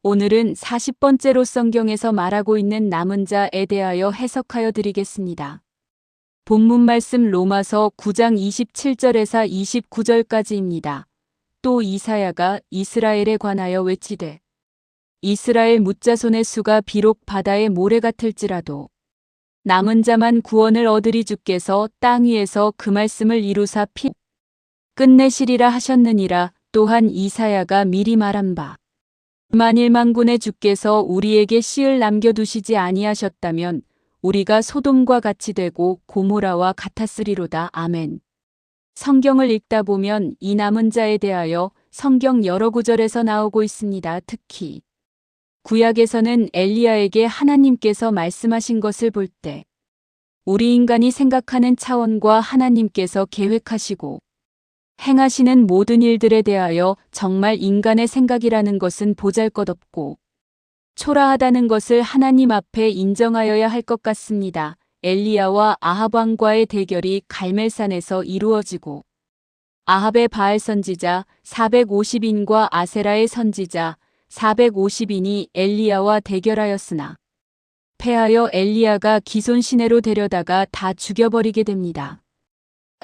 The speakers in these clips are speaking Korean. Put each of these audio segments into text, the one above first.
오늘은 40번째로 성경에서 말하고 있는 남은 자에 대하여 해석하여 드리겠습니다. 본문 말씀 로마서 9장 27절에서 29절까지입니다. 또 이사야가 이스라엘에 관하여 외치되 이스라엘 뭇자손의 수가 비록 바다의 모래 같을지라도 남은 자만 구원을 얻으리. 주께서 땅 위에서 그 말씀을 이루사 끝내시리라 하셨느니라. 또한 이사야가 미리 말한 바 만일 만군의 주께서 우리에게 씨를 남겨두시지 아니하셨다면 우리가 소돔과 같이 되고 고모라와 같았으리로다. 아멘. 성경을 읽다 보면 이 남은 자에 대하여 성경 여러 구절에서 나오고 있습니다. 특히 구약에서는 엘리야에게 하나님께서 말씀하신 것을 볼 때 우리 인간이 생각하는 차원과 하나님께서 계획하시고 행하시는 모든 일들에 대하여 정말 인간의 생각이라는 것은 보잘것없고 초라하다는 것을 하나님 앞에 인정하여야 할 것 같습니다. 엘리야와 아합 왕과의 대결이 갈멜산에서 이루어지고 아합의 바알 선지자 450인과 아세라의 선지자 450인이 엘리야와 대결하였으나 패하여 엘리야가 기손 시내로 데려다가 다 죽여버리게 됩니다.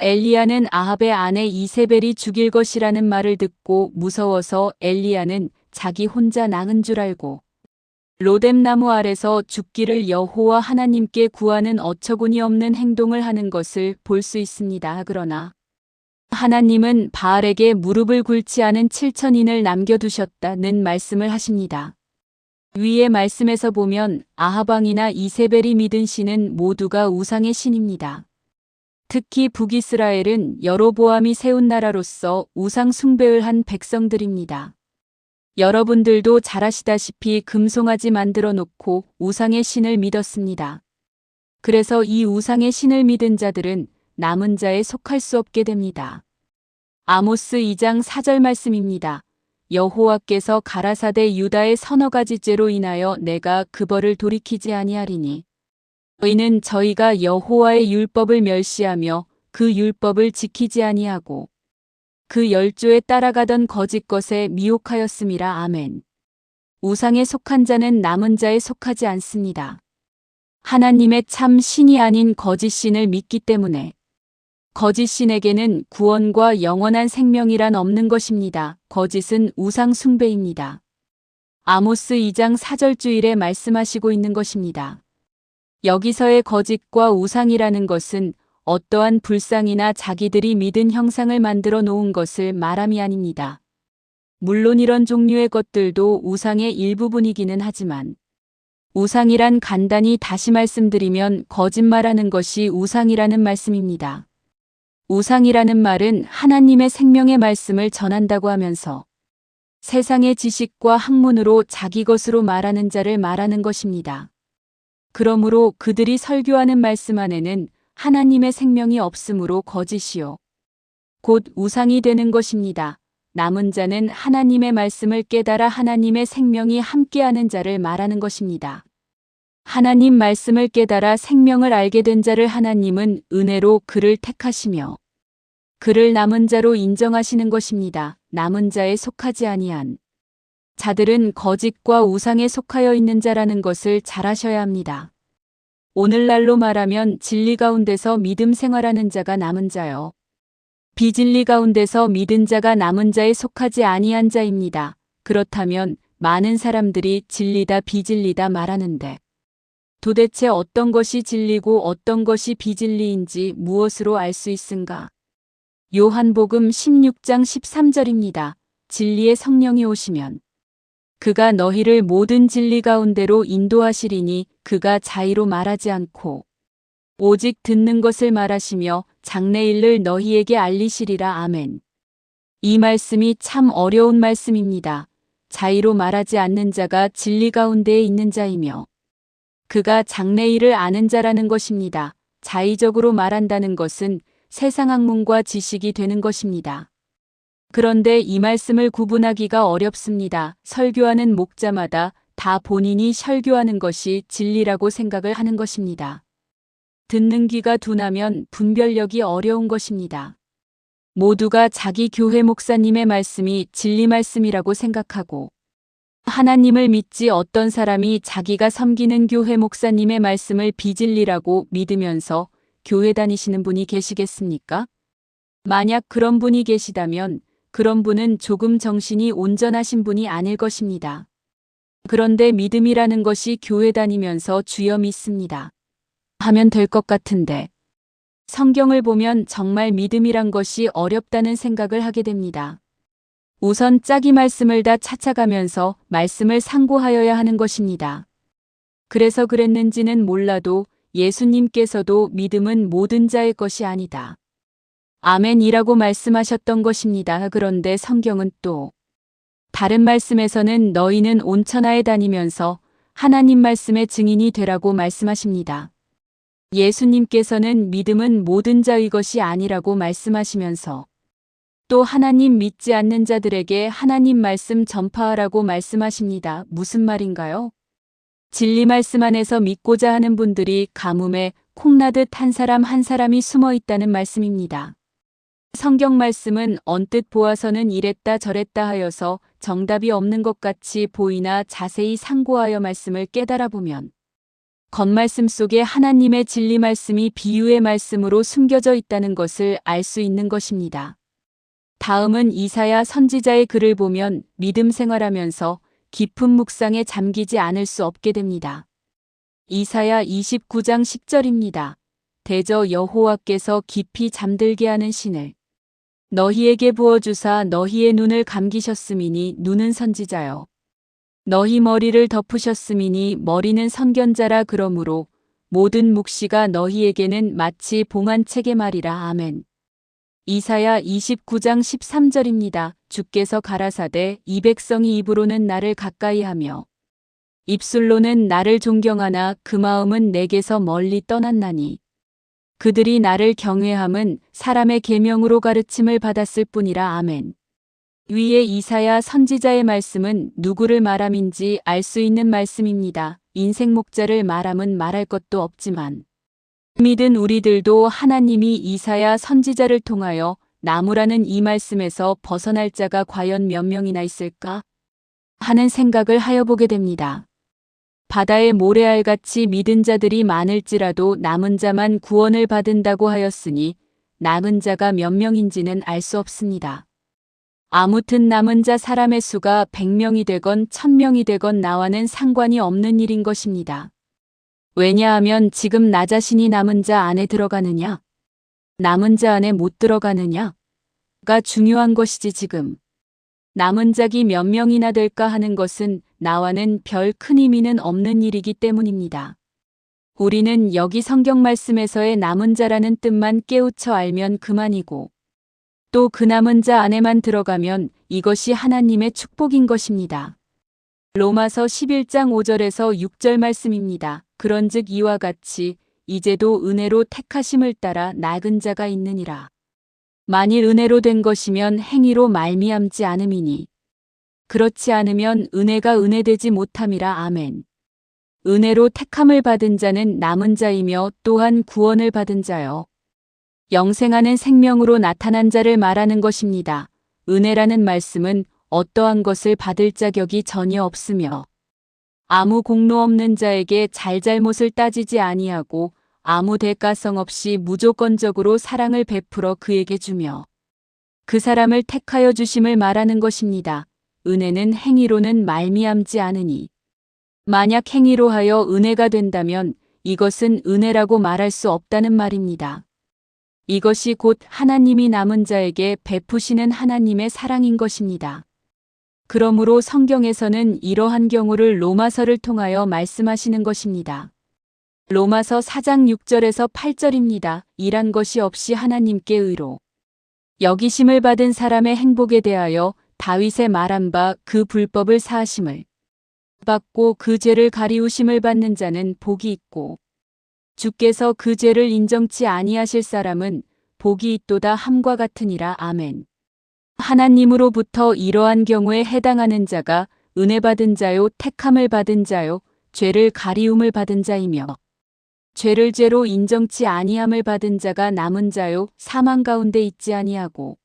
엘리야는 아합의 아내 이세벨이 죽일 것이라는 말을 듣고 무서워서 엘리야는 자기 혼자 낭은 줄 알고 로뎀나무 아래서 죽기를 여호와 하나님께 구하는 어처구니 없는 행동을 하는 것을 볼 수 있습니다. 그러나 하나님은 바알에게 무릎을 꿇지 않은 7,000인을 남겨두셨다는 말씀을 하십니다. 위의 말씀에서 보면 아합 왕이나 이세벨이 믿은 신은 모두가 우상의 신입니다. 특히 북이스라엘은 여로보암이 세운 나라로서 우상 숭배를 한 백성들입니다. 여러분들도 잘 아시다시피 금송아지 만들어 놓고 우상의 신을 믿었습니다. 그래서 이 우상의 신을 믿은 자들은 남은 자에 속할 수 없게 됩니다. 아모스 2장 4절 말씀입니다. 여호와께서 가라사대 유다의 서너 가지 죄로 인하여 내가 그 벌을 돌이키지 아니하리니 너희는 저희가 여호와의 율법을 멸시하며 그 율법을 지키지 아니하고 그 열조에 따라가던 거짓 것에 미혹하였음이라. 아멘. 우상에 속한 자는 남은 자에 속하지 않습니다. 하나님의 참 신이 아닌 거짓 신을 믿기 때문에 거짓 신에게는 구원과 영원한 생명이란 없는 것입니다. 거짓은 우상 숭배입니다. 아모스 2장 4절 주일에 말씀하시고 있는 것입니다. 여기서의 거짓과 우상이라는 것은 어떠한 불상이나 자기들이 믿은 형상을 만들어 놓은 것을 말함이 아닙니다. 물론 이런 종류의 것들도 우상의 일부분이기는 하지만 우상이란 간단히 다시 말씀드리면 거짓말하는 것이 우상이라는 말씀입니다. 우상이라는 말은 하나님의 생명의 말씀을 전한다고 하면서 세상의 지식과 학문으로 자기 것으로 말하는 자를 말하는 것입니다. 그러므로 그들이 설교하는 말씀 안에는 하나님의 생명이 없으므로 거짓이요 곧 우상이 되는 것입니다. 남은 자는 하나님의 말씀을 깨달아 하나님의 생명이 함께하는 자를 말하는 것입니다. 하나님 말씀을 깨달아 생명을 알게 된 자를 하나님은 은혜로 그를 택하시며 그를 남은 자로 인정하시는 것입니다. 남은 자에 속하지 아니한 자들은 거짓과 우상에 속하여 있는 자라는 것을 잘 아셔야 합니다. 오늘날로 말하면 진리 가운데서 믿음 생활하는 자가 남은 자요. 비진리 가운데서 믿은 자가 남은 자에 속하지 아니한 자입니다. 그렇다면 많은 사람들이 진리다 비진리다 말하는데 도대체 어떤 것이 진리고 어떤 것이 비진리인지 무엇으로 알 수 있은가? 요한복음 16장 13절입니다. 진리의 성령이 오시면 그가 너희를 모든 진리 가운데로 인도하시리니 그가 자의로 말하지 않고 오직 듣는 것을 말하시며 장래일을 너희에게 알리시리라. 아멘. 이 말씀이 참 어려운 말씀입니다. 자의로 말하지 않는 자가 진리 가운데에 있는 자이며 그가 장래일을 아는 자라는 것입니다. 자의적으로 말한다는 것은 세상 학문과 지식이 되는 것입니다. 그런데 이 말씀을 구분하기가 어렵습니다. 설교하는 목자마다 다 본인이 설교하는 것이 진리라고 생각을 하는 것입니다. 듣는 귀가 둔하면 분별력이 어려운 것입니다. 모두가 자기 교회 목사님의 말씀이 진리 말씀이라고 생각하고 하나님을 믿지 어떤 사람이 자기가 섬기는 교회 목사님의 말씀을 비진리라고 믿으면서 교회 다니시는 분이 계시겠습니까? 만약 그런 분이 계시다면 그런 분은 조금 정신이 온전하신 분이 아닐 것입니다. 그런데 믿음이라는 것이 교회 다니면서 주여 믿습니다 하면 될 것 같은데 성경을 보면 정말 믿음이란 것이 어렵다는 생각을 하게 됩니다. 우선 짝이 말씀을 다 찾아가면서 말씀을 상고하여야 하는 것입니다. 그래서 그랬는지는 몰라도 예수님께서도 믿음은 모든 자의 것이 아니다. 아멘이라고 말씀하셨던 것입니다. 그런데 성경은 또 다른 말씀에서는 너희는 온 천하에 다니면서 하나님 말씀의 증인이 되라고 말씀하십니다. 예수님께서는 믿음은 모든 자의 것이 아니라고 말씀하시면서 또 하나님 믿지 않는 자들에게 하나님 말씀 전파하라고 말씀하십니다. 무슨 말인가요? 진리 말씀 안에서 믿고자 하는 분들이 가뭄에 콩나듯 한 사람 한 사람이 숨어 있다는 말씀입니다. 성경 말씀은 언뜻 보아서는 이랬다 저랬다 하여서 정답이 없는 것 같이 보이나 자세히 상고하여 말씀을 깨달아 보면 겉말씀 속에 하나님의 진리 말씀이 비유의 말씀으로 숨겨져 있다는 것을 알 수 있는 것입니다. 다음은 이사야 선지자의 글을 보면 믿음 생활하면서 깊은 묵상에 잠기지 않을 수 없게 됩니다. 이사야 29장 10절입니다. 대저 여호와께서 깊이 잠들게 하는 신을 너희에게 부어주사 너희의 눈을 감기셨음이니 눈은 선지자여. 너희 머리를 덮으셨음이니 머리는 선견자라. 그러므로 모든 묵시가 너희에게는 마치 봉한 책의 말이라. 아멘. 이사야 29장 13절입니다. 주께서 가라사대 이 백성이 입으로는 나를 가까이하며 입술로는 나를 존경하나 그 마음은 내게서 멀리 떠났나니 그들이 나를 경외함은 사람의 계명으로 가르침을 받았을 뿐이라. 아멘. 위에 이사야 선지자의 말씀은 누구를 말함인지 알 수 있는 말씀입니다. 인생 목자를 말함은 말할 것도 없지만 믿은 우리들도 하나님이 이사야 선지자를 통하여 나무라는 이 말씀에서 벗어날 자가 과연 몇 명이나 있을까 하는 생각을 하여 보게 됩니다. 바다의 모래알같이 믿은 자들이 많을지라도 남은 자만 구원을 받은다고 하였으니 남은 자가 몇 명인지는 알 수 없습니다. 아무튼 남은 자 사람의 수가 100명이 되건 1000명이 되건 나와는 상관이 없는 일인 것입니다. 왜냐하면 지금 나 자신이 남은 자 안에 들어가느냐, 남은 자 안에 못 들어가느냐가 중요한 것이지 지금 남은 자기 몇 명이나 될까 하는 것은 나와는 별 큰 의미는 없는 일이기 때문입니다. 우리는 여기 성경 말씀에서의 남은 자라는 뜻만 깨우쳐 알면 그만이고 또 그 남은 자 안에만 들어가면 이것이 하나님의 축복인 것입니다. 로마서 11장 5절에서 6절 말씀입니다. 그런즉 이와 같이 이제도 은혜로 택하심을 따라 나은 자가 있느니라. 만일 은혜로 된 것이면 행위로 말미암지 않음이니 그렇지 않으면 은혜가 은혜되지 못함이라. 아멘. 은혜로 택함을 받은 자는 남은 자이며 또한 구원을 받은 자요. 영생하는 생명으로 나타난 자를 말하는 것입니다. 은혜라는 말씀은 어떠한 것을 받을 자격이 전혀 없으며 아무 공로 없는 자에게 잘잘못을 따지지 아니하고 아무 대가성 없이 무조건적으로 사랑을 베풀어 그에게 주며 그 사람을 택하여 주심을 말하는 것입니다. 은혜는 행위로는 말미암지 않으니 만약 행위로 하여 은혜가 된다면 이것은 은혜라고 말할 수 없다는 말입니다. 이것이 곧 하나님이 남은 자에게 베푸시는 하나님의 사랑인 것입니다. 그러므로 성경에서는 이러한 경우를 로마서를 통하여 말씀하시는 것입니다. 로마서 4장 6절에서 8절입니다. 일한 것이 없이 하나님께 의로 여기심을 받은 사람의 행복에 대하여 다윗의 말한 바 그 불법을 사하심을 받고 그 죄를 가리우심을 받는 자는 복이 있고 주께서 그 죄를 인정치 아니하실 사람은 복이 있도다 함과 같으니라. 아멘. 하나님으로부터 이러한 경우에 해당하는 자가 은혜 받은 자요 택함을 받은 자요 죄를 가리움을 받은 자이며 죄를 죄로 인정치 아니함을 받은 자가 남은 자요 사망 가운데 있지 아니하고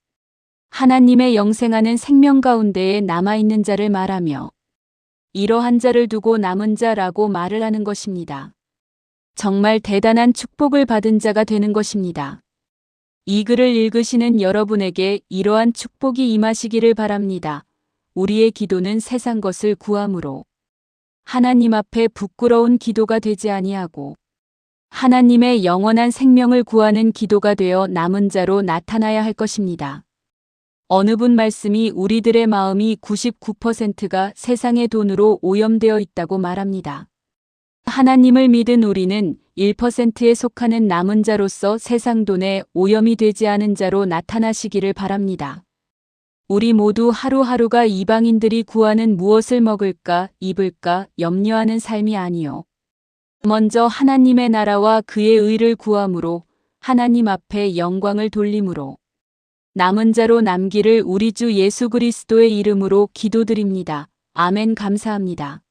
하나님의 영생하는 생명 가운데에 남아있는 자를 말하며 이러한 자를 두고 남은 자라고 말을 하는 것입니다. 정말 대단한 축복을 받은 자가 되는 것입니다. 이 글을 읽으시는 여러분에게 이러한 축복이 임하시기를 바랍니다. 우리의 기도는 세상 것을 구함으로 하나님 앞에 부끄러운 기도가 되지 아니하고 하나님의 영원한 생명을 구하는 기도가 되어 남은 자로 나타나야 할 것입니다. 어느 분 말씀이 우리들의 마음이 99%가 세상의 돈으로 오염되어 있다고 말합니다. 하나님을 믿은 우리는 1%에 속하는 남은 자로서 세상 돈에 오염이 되지 않은 자로 나타나시기를 바랍니다. 우리 모두 하루하루가 이방인들이 구하는 무엇을 먹을까, 입을까 염려하는 삶이 아니요. 먼저 하나님의 나라와 그의 의를 구함으로 하나님 앞에 영광을 돌림으로 남은 자로 남기를 우리 주 예수 그리스도의 이름으로 기도드립니다. 아멘. 감사합니다.